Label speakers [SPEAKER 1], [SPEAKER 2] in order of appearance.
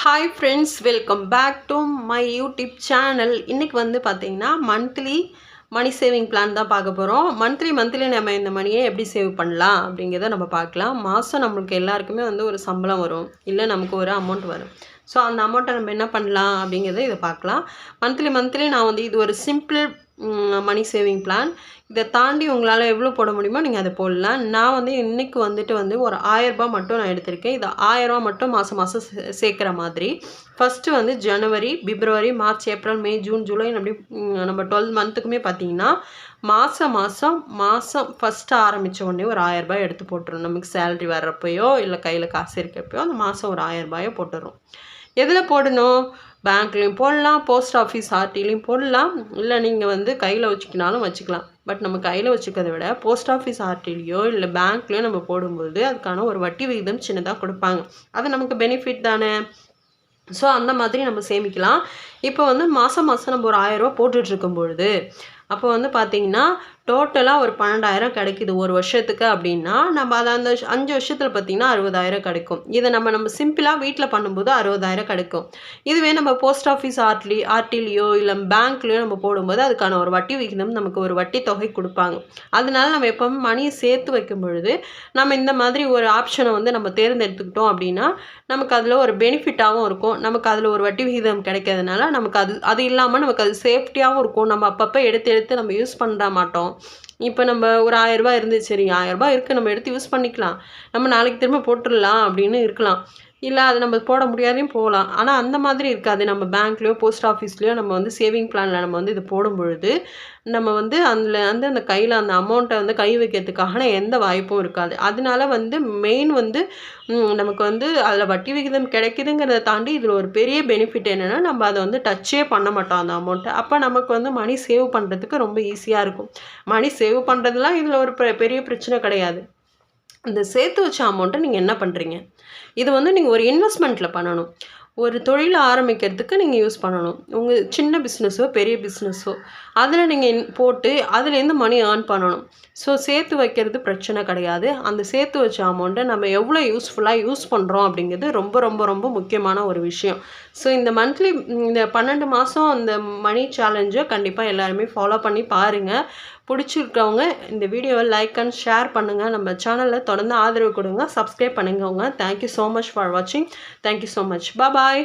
[SPEAKER 1] Hi friends, welcome back to my YouTube channel. இன்றைக்கி வந்து பார்த்திங்கன்னா மந்த்லி மணி சேவிங் பிளான் தான் பார்க்க போகிறோம். மந்த்லி நம்ம இந்த மணியை எப்படி சேவ் பண்ணலாம் அப்படிங்கிறத நம்ம பார்க்கலாம். மாதம் நம்மளுக்கு எல்லாருக்குமே வந்து ஒரு சம்பளம் வரும், இல்லை நமக்கு ஒரு அமௌண்ட் வரும். ஸோ அந்த அமௌண்ட்டை நம்ம என்ன பண்ணலாம் அப்படிங்கிறத இதை பார்க்கலாம். மந்த்லி நான் வந்து இது ஒரு சிம்பிள் மணி சேவிங் பிளான். இதை தாண்டி உங்களால் எவ்வளோ போட முடியுமோ நீங்கள் அதை போடலாம். நான் வந்து இன்றைக்கி வந்து ஒரு 1000 ரூபாய் மட்டும் நான் எடுத்திருக்கேன். இதை 1000 ரூபா மட்டும் மாதம் சேர்க்குற மாதிரி. ஃபஸ்ட்டு வந்து ஜனவரி, பிப்ரவரி, மார்ச், ஏப்ரல், மே, ஜூன், ஜூலை அப்படி நம்ம 12 மந்த்துக்குமே பார்த்தீங்கன்னா மாதம் ஃபஸ்ட்டு ஆரம்பித்த உடனே ஒரு 1000 ரூபாய் எடுத்து போட்டுரும். நமக்கு சேலரி வர்றப்பையோ இல்லை கையில் காசு இருக்கப்பையோ அந்த மாதம் ஒரு 1000 ரூபாயை போட்டுரும். எதில் போடணும்? பேங்க்லேயும் போடலாம், போஸ்ட் ஆஃபீஸ் ஆர்டிலையும் போடலாம், இல்லை நீங்கள் வந்து கையில் வச்சுக்கினாலும் வச்சுக்கலாம். பட் நம்ம கையில் வச்சுக்கிறத விட போஸ்ட் ஆஃபீஸ் ஆர்டிலையோ இல்லை பேங்க்லேயோ நம்ம போடும்போது அதுக்கான ஒரு வட்டி விகிதம் சின்னதாக கொடுப்பாங்க. அது நமக்கு பெனிஃபிட் தானே. ஸோ அந்த மாதிரி நம்ம சேமிக்கலாம். இப்போ வந்து மாதம் நம்ம ஒரு 1000 ரூபா போட்டுட்ருக்கும் பொழுது அப்போ வந்து பார்த்திங்கன்னா டோட்டலாக ஒரு 12,000 கிடைக்குது ஒரு வருஷத்துக்கு. அப்படின்னா நம்ம அதை அந்த 5 வருஷத்தில் பார்த்திங்கன்னா 60,000 கிடைக்கும். இதை நம்ம சிம்பிளாக வீட்டில் பண்ணும்போது 60,000 கிடைக்கும். இதுவே நம்ம போஸ்ட் ஆஃபீஸ் ஆர்டிலையோ இல்லை பேங்க்லேயோ நம்ம போடும்போது அதுக்கான ஒரு வட்டி விகிதம் நமக்கு ஒரு வட்டி தொகை கொடுப்பாங்க. அதனால நம்ம எப்போவுமே மணியை சேர்த்து வைக்கும் பொழுது நம்ம இந்த மாதிரி ஒரு ஆப்ஷனை வந்து நம்ம தேர்ந்தெடுத்துக்கிட்டோம் அப்படின்னா நமக்கு அதில் ஒரு பெனிஃபிட்டாகவும் இருக்கும். நமக்கு அதில் ஒரு வட்டி விகிதம் கிடைக்கிறதுனால நமக்கு அது இல்லாமல் நமக்கு அது சேஃப்டியாகவும் இருக்கும். நம்ம அப்பப்போ எடுத்து நம்ம யூஸ் பண்ண மாட்டோம். இப்போ நம்ம ஒரு 1000 ரூபாய் இருந்து, சரி 1000 ரூபாய் இருக்குது, நம்ம எடுத்து யூஸ் பண்ணிக்கலாம், நம்ம நாளைக்கு திரும்ப போட்டுடலாம் அப்படின்னு இருக்கலாம். இல்லை அது நம்ம போட முடியாதையும் போகலாம். ஆனால் அந்த மாதிரி இருக்காது. நம்ம பேங்க்லேயோ போஸ்ட் ஆஃபீஸ்லேயோ நம்ம வந்து சேவிங் பிளானில் நம்ம வந்து இது போடும் பொழுது நம்ம வந்து அதில் வந்து அந்த கையில் அந்த அமௌண்ட்டை வந்து கை வைக்கிறதுக்கான எந்த வாய்ப்பும் இருக்காது. அதனால வந்து மெயின் வந்து நமக்கு வந்து அதில் வட்டி விகிதம் கிடைக்குதுங்கிறத தாண்டி இதில் ஒரு பெரிய பெனிஃபிட் என்னென்னா நம்ம அதை வந்து டச்சே பண்ண மாட்டோம் அந்த அமௌண்ட்டை. அப்போ நமக்கு வந்து மணி சேவ் பண்ணுறதுக்கு ரொம்ப ஈஸியாக இருக்கும். மணி சேவ் பண்ணுறதுலாம் இதில் ஒரு பெரிய பிரச்சனை கிடையாது. இந்த சேர்த்து வச்ச அமௌண்ட்டை நீங்கள் என்ன பண்ணுறீங்க? இது வந்து நீங்கள் ஒரு இன்வெஸ்ட்மெண்ட்டில் பண்ணணும். ஒரு தொழில் ஆரம்பிக்கிறதுக்கு நீங்கள் யூஸ் பண்ணணும். உங்கள் சின்ன பிஸ்னஸோ பெரிய பிஸ்னஸோ அதில் நீங்கள் போட்டு அதுலேருந்து மணி ஏர்ன் பண்ணணும். ஸோ சேர்த்து வைக்கிறது பிரச்சனை கிடையாது. அந்த சேர்த்து வச்ச அமௌண்ட்டை நம்ம எவ்வளோ யூஸ்ஃபுல்லாக யூஸ் பண்ணுறோம் அப்படிங்கிறது ரொம்ப ரொம்ப ரொம்ப முக்கியமான ஒரு விஷயம். ஸோ இந்த மந்த்லி இந்த 12 மாதம் அந்த மணி சேலஞ்சை கண்டிப்பாக எல்லாருமே ஃபாலோ பண்ணி பாருங்கள். பிடிச்சிருக்கவங்க இந்த வீடியோவை லைக் அண்ட் ஷேர் பண்ணுங்கள். நம்ம சேனலில் தொடர்ந்து ஆதரவு கொடுங்க, சப்ஸ்கிரைப் பண்ணுங்க. தேங்க்யூ ஸோ மச் ஃபார் வாட்சிங். Thank you so much. பாய்.